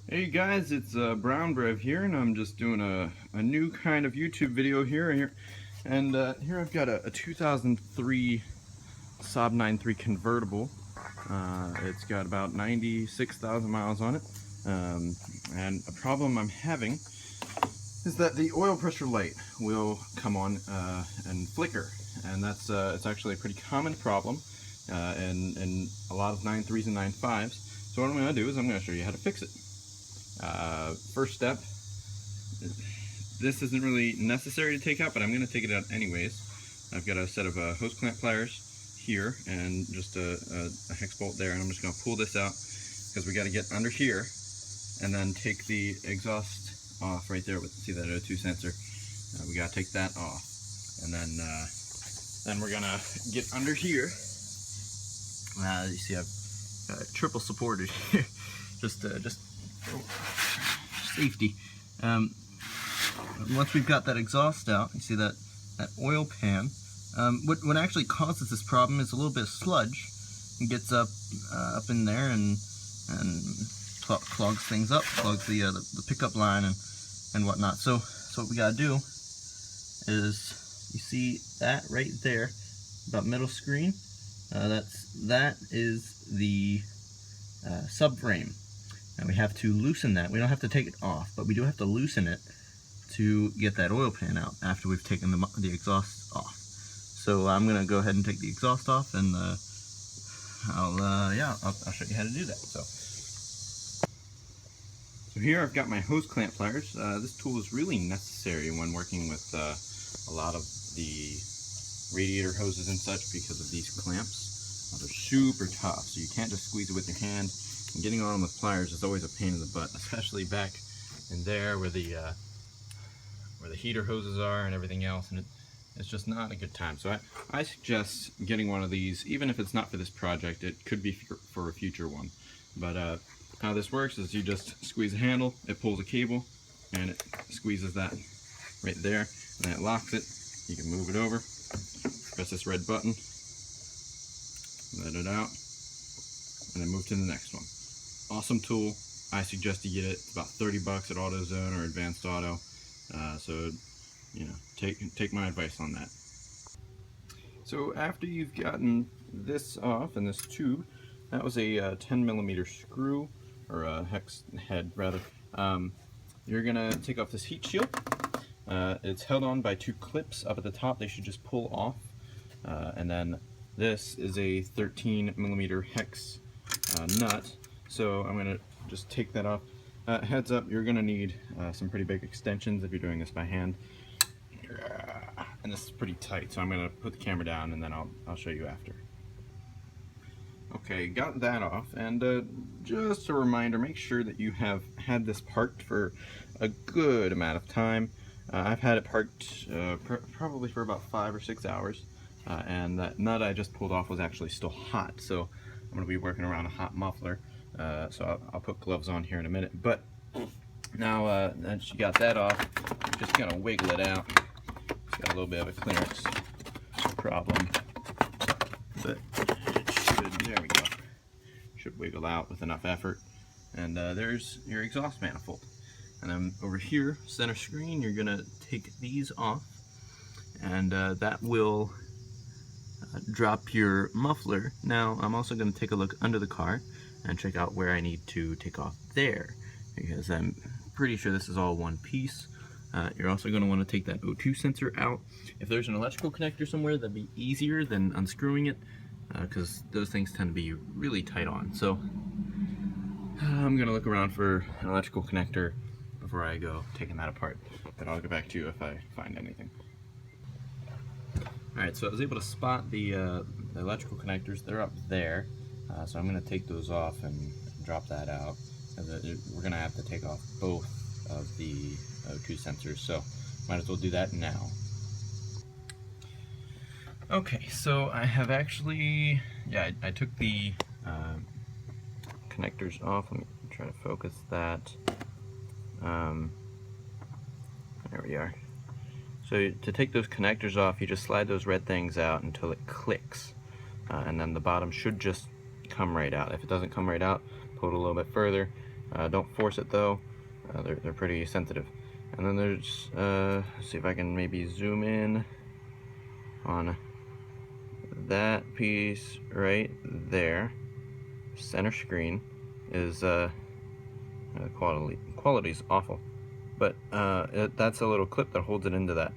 Hey guys, it's Brown Brev here, and I'm just doing a new kind of YouTube video here. And here I've got a 2003 Saab 93 convertible. It's got about 96,000 miles on it. And a problem I'm having is that the oil pressure light will come on and flicker. And that's it's actually a pretty common problem in a lot of 93s and 95s. So what I'm going to do is I'm going to show you how to fix it. First step, this isn't really necessary to take out, but I'm going to take it out anyways. I've got a set of hose clamp pliers here and just a hex bolt there, and I'm just going to pull this out because we got to get under here and then take the exhaust off right there. See that O2 sensor? We got to take that off, and then we're going to get under here. You see I've triple supported here, just safety. Once we've got that exhaust out, you see that oil pan. What actually causes this problem is a little bit of sludge. It gets up in there and clogs things up, clogs the pickup line and whatnot. So what we gotta do is, you see that right there, about middle screen. That is the subframe. And we have to loosen that. We don't have to take it off, but we do have to loosen it to get that oil pan out after we've taken the exhaust off. So I'm gonna go ahead and take the exhaust off, and I'll show you how to do that. So here I've got my hose clamp pliers. This tool is really necessary when working with a lot of the radiator hoses and such, because of these clamps. They're super tough, so you can't just squeeze it with your hand. And getting on them with pliers is always a pain in the butt, especially back in there where the heater hoses are and everything else, and it's just not a good time. So I suggest getting one of these, even if it's not for this project. It could be for a future one. But how this works is you just squeeze a handle, it pulls a cable, and it squeezes that right there, and then it locks it. You can move it over, press this red button, let it out, and then move to the next one. Awesome tool. I suggest you get it. It's about 30 bucks at AutoZone or Advanced Auto. So, you know, take my advice on that. So after you've gotten this off, and this tube, that was a 10mm screw, or a hex head rather. You're gonna take off this heat shield. It's held on by two clips up at the top. They should just pull off. And then this is a 13mm hex nut. So I'm going to just take that off. Heads up, you're going to need some pretty big extensions if you're doing this by hand. And this is pretty tight, so I'm going to put the camera down and then I'll show you after. Okay, got that off, and just a reminder, make sure that you have had this parked for a good amount of time. I've had it parked probably for about 5 or 6 hours, and that nut I just pulled off was actually still hot, so I'm going to be working around a hot muffler. So I'll put gloves on here in a minute. But now that you got that off, you're just gonna wiggle it out. It's got a little bit of a clearance problem, but it should, there we go, should wiggle out with enough effort. And there's your exhaust manifold. And then over here, center screen, you're gonna take these off, and that will drop your muffler. Now I'm also going to take a look under the car and check out where I need to take off there, because I'm pretty sure this is all one piece. You're also going to want to take that O2 sensor out. If there's an electrical connector somewhere, that'd be easier than unscrewing it, because those things tend to be really tight on. So I'm going to look around for an electrical connector before I go taking that apart, but I'll get back to you if I find anything. Alright, so I was able to spot the electrical connectors. They're up there, so I'm going to take those off and drop that out. We're going to have to take off both of the O2 sensors, so might as well do that now. Okay, so I have actually, I took the connectors off. Let me try to focus that. There we are. So to take those connectors off, you just slide those red things out until it clicks, and then the bottom should just come right out. If it doesn't come right out, pull it a little bit further, Don't force it though, they're pretty sensitive. And then there's, let's see if I can maybe zoom in on that piece right there. Center screen is, quality's awful. But that's a little clip that holds it into that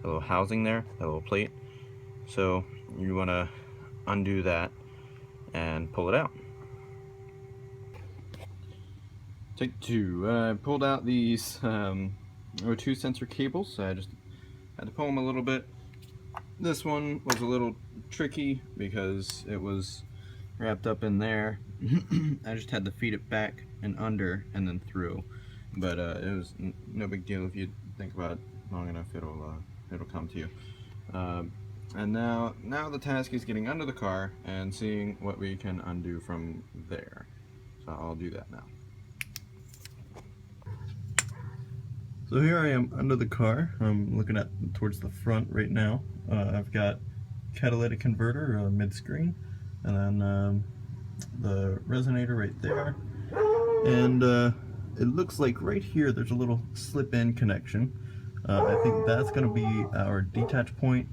little housing there, that little plate. So you want to undo that and pull it out. Take two. I pulled out these O2 sensor cables. I just had to pull them a little bit. This one was a little tricky because it was wrapped up in there. I just had to feed it back and under and then through. But it was no big deal. If you think about it long enough, it'll come to you. And now the task is getting under the car and seeing what we can undo from there. So I'll do that now. So here I am under the car. I'm looking at towards the front right now. I've got catalytic converter mid-screen, and then the resonator right there. And it looks like right here there's a little slip-in connection. I think that's going to be our detach point,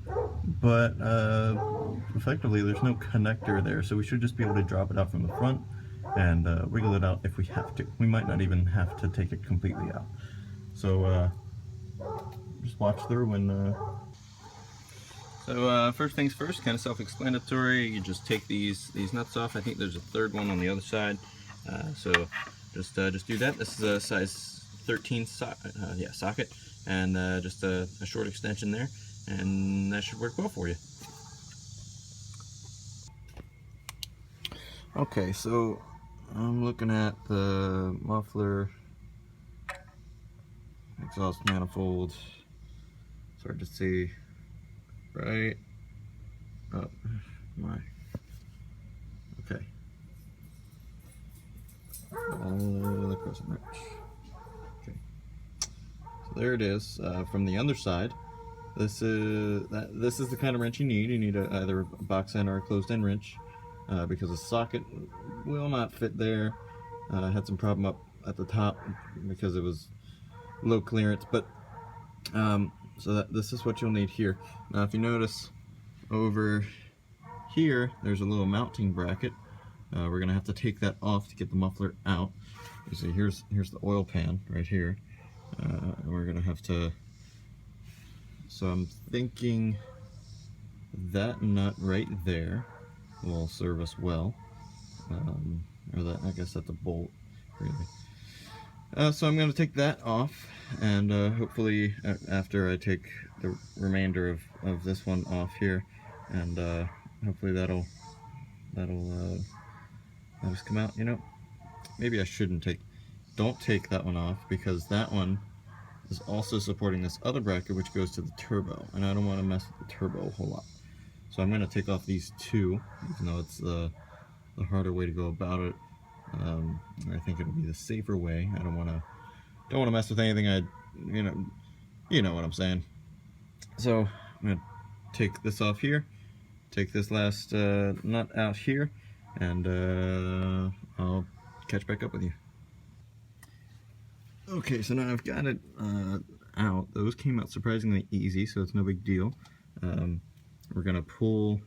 but effectively there's no connector there, so we should just be able to drop it out from the front and wiggle it out if we have to. We might not even have to take it completely out. So just watch through and so first things first, kind of self-explanatory. You just take these nuts off. I think there's a third one on the other side. So just do that. This is a size 13 socket, and just a short extension there, and that should work well for you. Okay, so I'm looking at the muffler exhaust manifold. It's hard to see right up my. Okay. Across the march. Okay. So there it is from the underside. This is the kind of wrench you need. You need either a box end or a closed end wrench because the socket will not fit there. I had some problem up at the top because it was low clearance, but so this is what you'll need here. Now if you notice over here there's a little mounting bracket. We're gonna have to take that off to get the muffler out. You see here's the oil pan right here. And we're gonna have to, so I'm thinking that nut right there will serve us well, or that, I guess that's a bolt really. So I'm going to take that off, and hopefully after I take the remainder of this one off here, and hopefully that'll just come out. You know, maybe I shouldn't don't take that one off, because that one is also supporting this other bracket which goes to the turbo, and I don't want to mess with the turbo a whole lot. So I'm going to take off these two, even though it's the harder way to go about it. I think it'll be the safer way. I don't want to mess with anything. You know what I'm saying. So I'm going to take this off here, take this last nut out here, and I'll catch back up with you. Okay, so now I've got it out. Those came out surprisingly easy, so it's no big deal. We're going to pull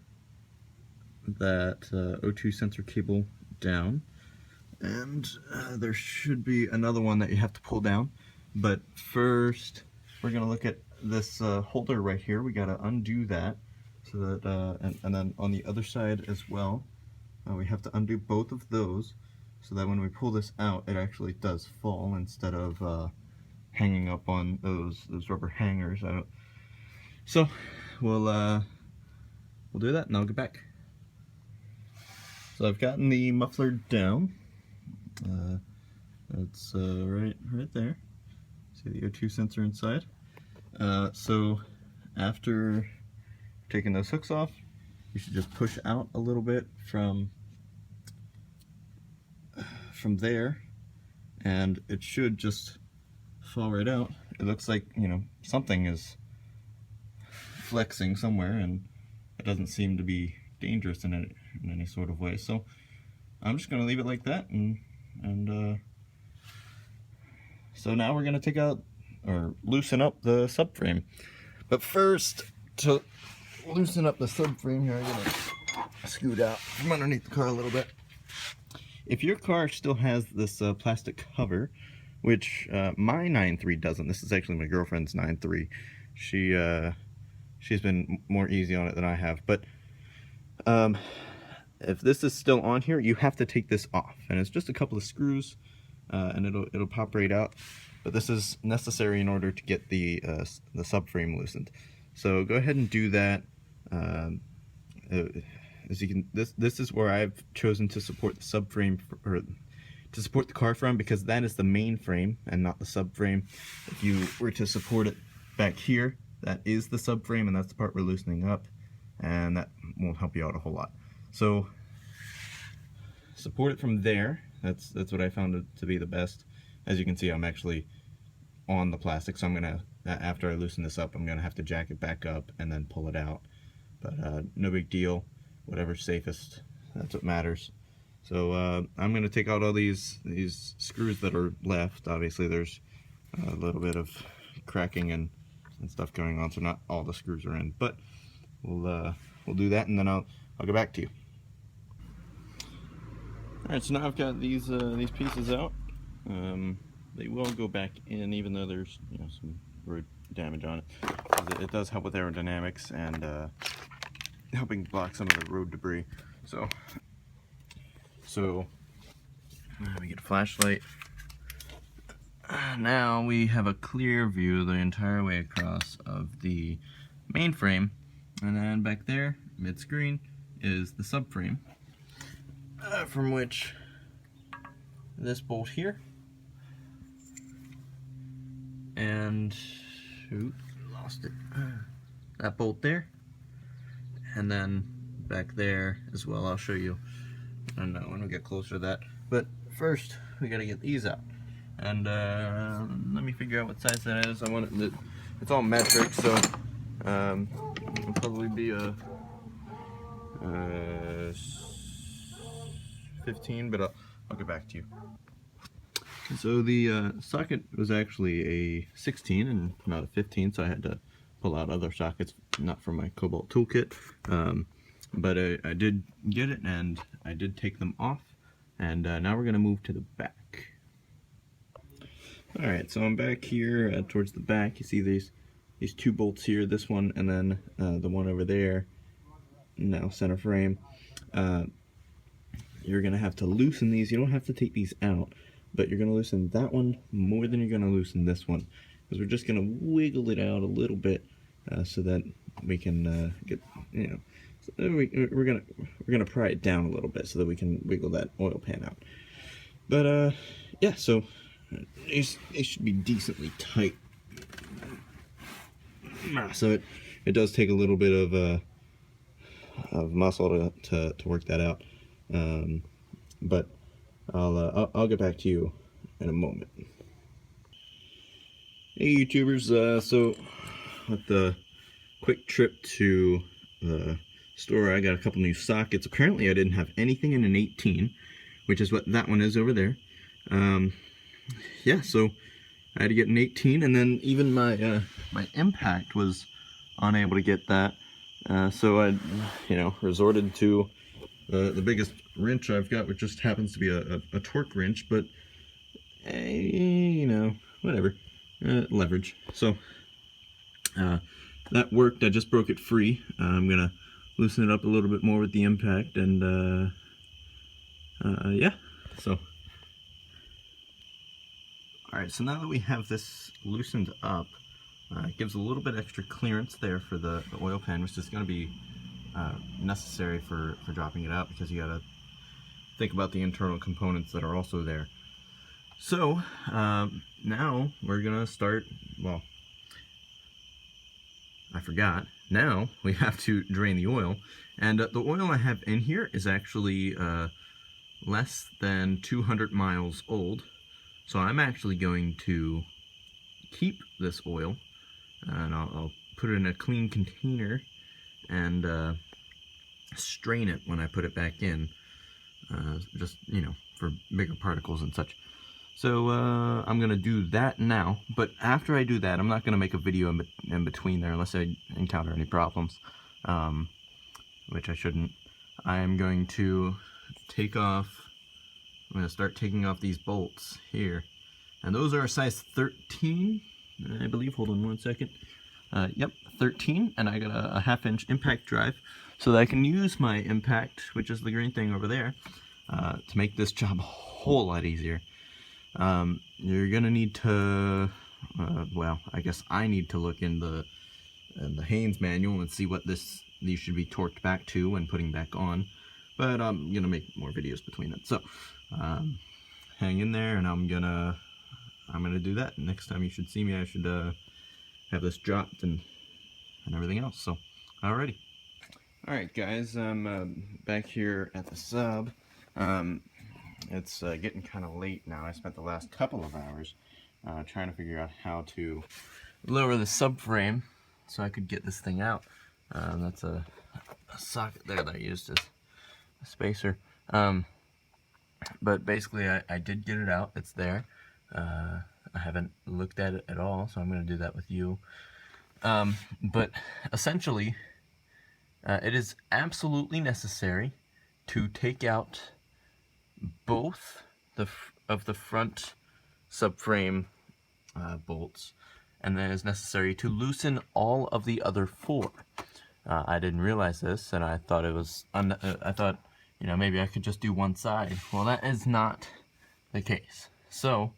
that O2 sensor cable down, and there should be another one that you have to pull down, but first we're going to look at this holder right here. We got to undo that, so that and then on the other side as well, we have to undo both of those, so that when we pull this out it actually does fall instead of hanging up on those rubber hangers. So we'll do that and I'll get back. So I've gotten the muffler down. It's right there. See the O2 sensor inside. So after taking those hooks off, you should just push out a little bit from there, and it should just fall right out. It looks like, you know, something is flexing somewhere, and it doesn't seem to be dangerous in any sort of way. So I'm just going to leave it like that and So now we're going to take out or loosen up the subframe. But first, to loosen up the subframe here, I'm going to scoot out from underneath the car a little bit. If your car still has this plastic cover, which my 9.3 doesn't. This is actually my girlfriend's 9.3. She's been more easy on it than I have. But if this is still on here, you have to take this off, and it's just a couple of screws, and it'll pop right out. But this is necessary in order to get the subframe loosened. So go ahead and do that. As you can, this is where I've chosen to support the subframe, or to support the car from, because that is the main frame and not the subframe. If you were to support it back here, that is the subframe, and that's the part we're loosening up, and that won't help you out a whole lot. So support it from there. That's what I found it to be the best. As you can see, I'm actually on the plastic, so I'm gonna, after I loosen this up, I'm gonna have to jack it back up and then pull it out. But no big deal. Whatever's safest, that's what matters. So I'm going to take out all these screws that are left. Obviously there's a little bit of cracking and stuff going on, so not all the screws are in. But we'll do that, and then I'll get back to you. All right, so now I've got these pieces out. They will go back in, even though there's some road damage on it. It does help with aerodynamics and helping block some of the road debris. So let me get a flashlight. Now we have a clear view the entire way across of the main frame, and then back there, mid-screen, is the subframe, from which this bolt here, and lost it. That bolt there. And then back there as well. I'll show you when we get closer to that. But first, we gotta get these out. And let me figure out what size that is. I want it. It's all metric, so it'll probably be a 15. But I'll get back to you. So the socket was actually a 16 and not a 15, so I had to pull out other sockets, not from my Cobalt toolkit, but I did get it, and I did take them off, and now we're going to move to the back. Alright, so I'm back here towards the back. You see these two bolts here, this one and then the one over there, now center frame. You're going to have to loosen these. You don't have to take these out, but you're going to loosen that one more than you're going to loosen this one, because we're just going to wiggle it out a little bit so that we can get, so we're gonna pry it down a little bit so that we can wiggle that oil pan out. But yeah, so it should be decently tight. So it does take a little bit of muscle to work that out. But I'll get back to you in a moment. Hey YouTubers, so with the quick trip to the store, I got a couple new sockets. Apparently I didn't have anything in an 18, which is what that one is over there. Yeah, so I had to get an 18, and then even my my impact was unable to get that. So I, resorted to the biggest wrench I've got, which just happens to be a torque wrench, but whatever. Leverage. So that worked. I just broke it free. I'm gonna loosen it up a little bit more with the impact, and yeah. So alright, so now that we have this loosened up, it gives a little bit extra clearance there for the oil pan, which is going to be necessary for dropping it out, because you got to think about the internal components that are also there. So now we're going to start, well, I forgot. Now we have to drain the oil, and the oil I have in here is actually less than 200 miles old. So I'm actually going to keep this oil, and I'll put it in a clean container and strain it when I put it back in, just, for bigger particles and such. So I'm going to do that now, but after I do that, I'm not going to make a video in between there unless I encounter any problems, which I shouldn't. I am going to I'm going to start taking off these bolts here, and those are a size 13, I believe. Hold on one second. Yep, 13, and I got a 1/2-inch impact drive, so that I can use my impact, which is the green thing over there, to make this job a whole lot easier. You're gonna need to, well, I guess I need to look in the Haynes manual and see what these should be torqued back to when putting back on, but I'm gonna make more videos between that. So hang in there, and I'm gonna do that. Next time you should see me, I should have this dropped and everything else. So alrighty. Alright guys, I'm back here at the Saab. It's getting kind of late now. I spent the last couple of hours trying to figure out how to lower the subframe so I could get this thing out. That's a socket there that I used as a spacer. But basically I did get it out. It's there. I haven't looked at it at all, so I'm going to do that with you. But essentially, it is absolutely necessary to take out both of the front subframe bolts, and then it's necessary to loosen all of the other 4. I didn't realize this, and I thought it was I thought, you know, maybe I could just do one side. Well, that is not the case. So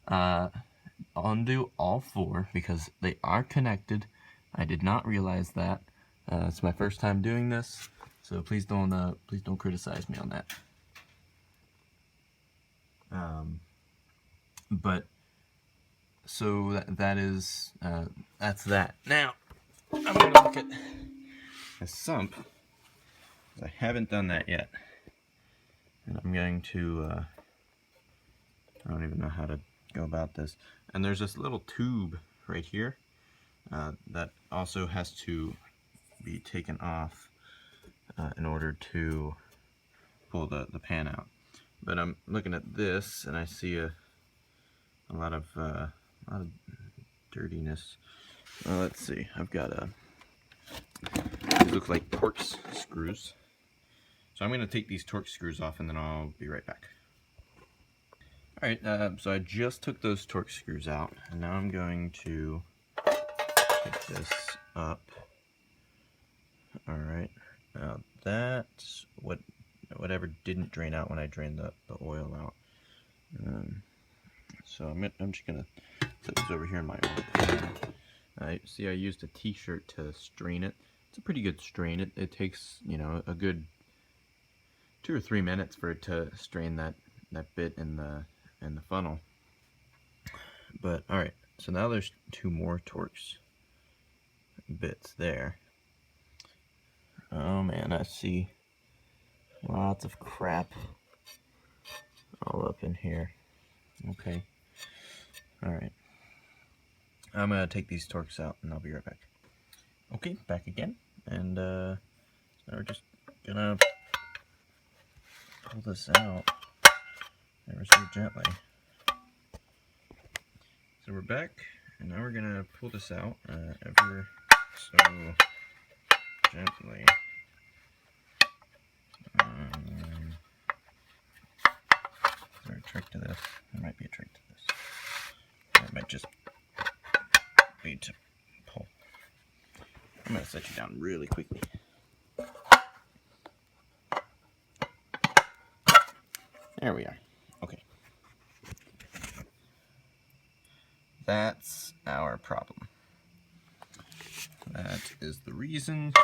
undo all 4 because they are connected. I did not realize that. It's my first time doing this, so please don't criticize me on that. But so that's that. Now I'm going to look at a sump. I haven't done that yet, and I'm going to I don't even know how to go about this. And there's this little tube right here that also has to be taken off in order to pull the pan out. But I'm looking at this, and I see a lot of dirtiness. Let's see. I've got these look like Torx screws. So I'm going to take these Torx screws off, and then I'll be right back. All right. So I just took those Torx screws out, and now I'm going to take this up. All right. Now that's whatever didn't drain out when I drained the oil out. So I'm just gonna set this over here in my oil pan. See, I used a t-shirt to strain it. It's a pretty good strain. It takes, you know, a good 2 or 3 minutes for it to strain that bit in the funnel. But all right, so now there's 2 more Torx bits there. Oh man, I see lots of crap all up in here. Okay. Alright. I'm going to take these Torx out, and I'll be right back. Okay, back again. And now we're just going to pull this out ever so gently. So we're back, and now we're going to pull this out ever so gently. Is there a trick to this? There might be a trick to this. Or it might just be to pull. I'm going to set you down really quickly. There we are. Okay. That's our problem. That is the reason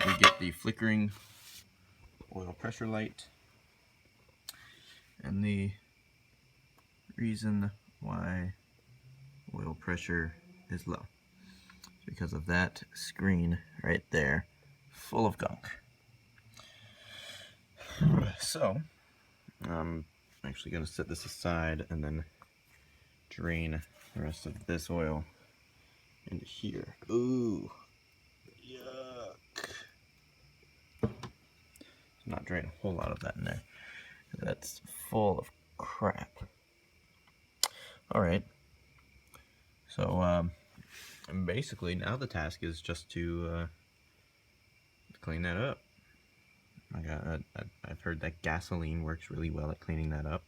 we get the flickering oil pressure light, and the reason why oil pressure is low is because of that screen right there full of gunk. So I'm actually going to set this aside and then drain the rest of this oil into here. Ooh, yuck. Not drain a whole lot of that in there. That's full of crap. Alright, so basically now the task is just to clean that up. I've heard that gasoline works really well at cleaning that up.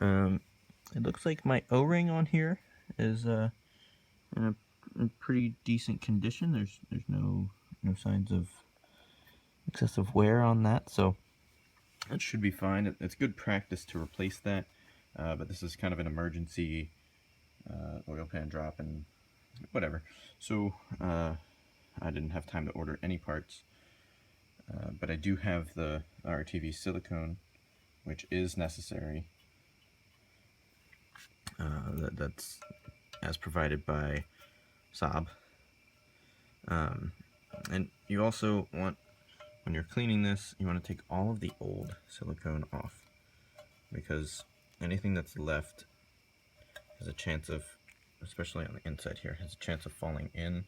It looks like my O-ring on here is in a pretty decent condition. There's no signs of excessive wear on that, so that should be fine. It's good practice to replace that, but this is kind of an emergency oil pan drop and whatever. So I didn't have time to order any parts, but I do have the RTV silicone, which is necessary. That's as provided by Saab. And you also want, when you're cleaning this, you want to take all of the old silicone off, because anything that's left has a chance of, especially on the inside here, has a chance of falling in,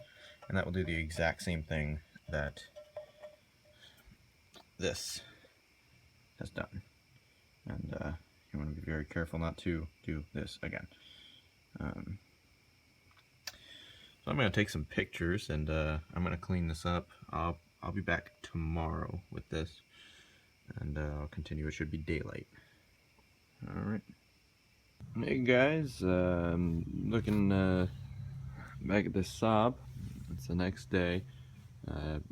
and that will do the exact same thing that this has done. And you want to be very careful not to do this again. So I'm going to take some pictures, and I'm going to clean this up. I'll be back tomorrow with this, and I'll continue. It should be daylight. Alright. Hey guys, looking back at this Saab. It's the next day.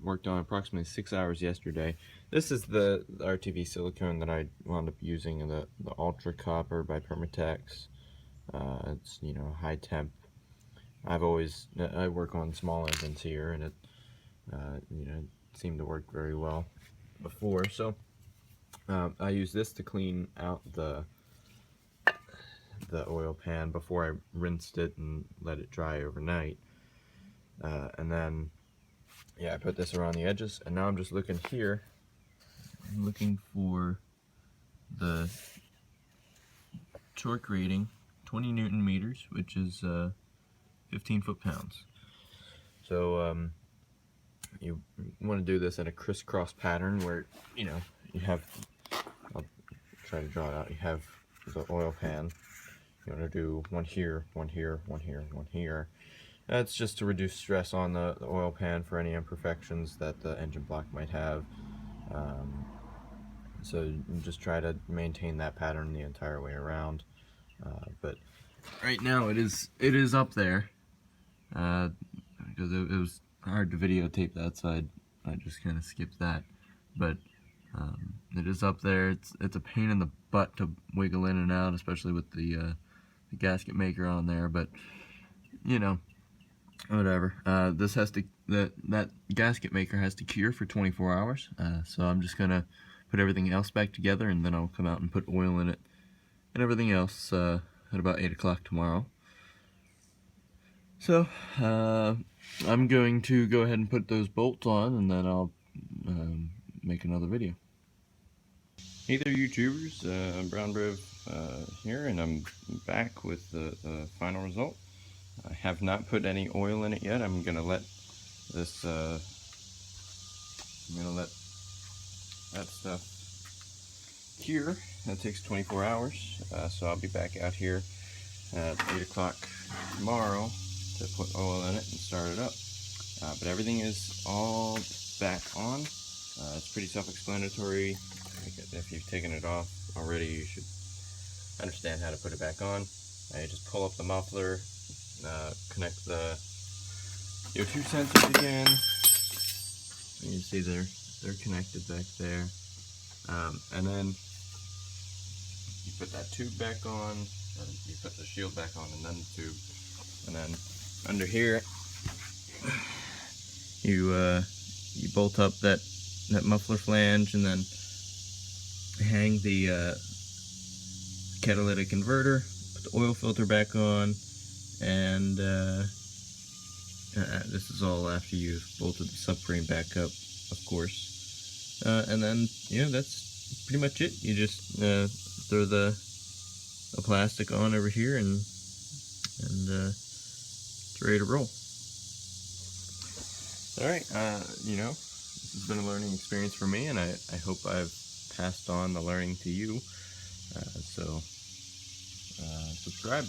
Worked on approximately 6 hours yesterday. This is the RTV silicone that I wound up using, the Ultra Copper by Permatex. It's, you know, high temp. I work on small engines here, and it you know, seemed to work very well before. So I use this to clean out the oil pan before I rinsed it and let it dry overnight. And then, yeah, I put this around the edges, and now I'm just looking here. I'm looking for the torque rating, 20 Newton meters, which is 15 foot-pounds. So you want to do this in a crisscross pattern where, you know, you have, I'll try to draw it out, you have the oil pan. You want to do one here, one here, one here, one here. That's just to reduce stress on the oil pan for any imperfections that the engine block might have. So you just try to maintain that pattern the entire way around. But right now it is up there, because it was hard to videotape that, so I just kind of skipped that. But it is up there. It's a pain in the butt to wiggle in and out, especially with the gasket maker on there. But you know, whatever. This has to that gasket maker has to cure for 24 hours. So I'm just gonna put everything else back together, and then I'll come out and put oil in it and everything else at about 8 o'clock tomorrow. So I'm going to go ahead and put those bolts on, and then I'll make another video. Hey there, YouTubers, Brown Brev here, and I'm back with the final result. I have not put any oil in it yet. I'm gonna let this that stuff cure. That takes 24 hours, so I'll be back out here at 8 o'clock tomorrow to put oil in it and start it up. But everything is all back on. It's pretty self-explanatory. If you've taken it off already, you should understand how to put it back on. You just pull up the muffler, connect the CO2 sensors again. You can see they're connected back there. And then you put that tube back on, and you put the shield back on, and then the tube. And then under here, you bolt up that muffler flange, and then hang the catalytic converter, put the oil filter back on, and this is all after you've bolted the subframe back up, of course. And then, yeah, that's pretty much it. You just throw the plastic on over here, and it's ready to roll. Alright, you know, this has been a learning experience for me, and I hope I've passed on the learning to you. So subscribe.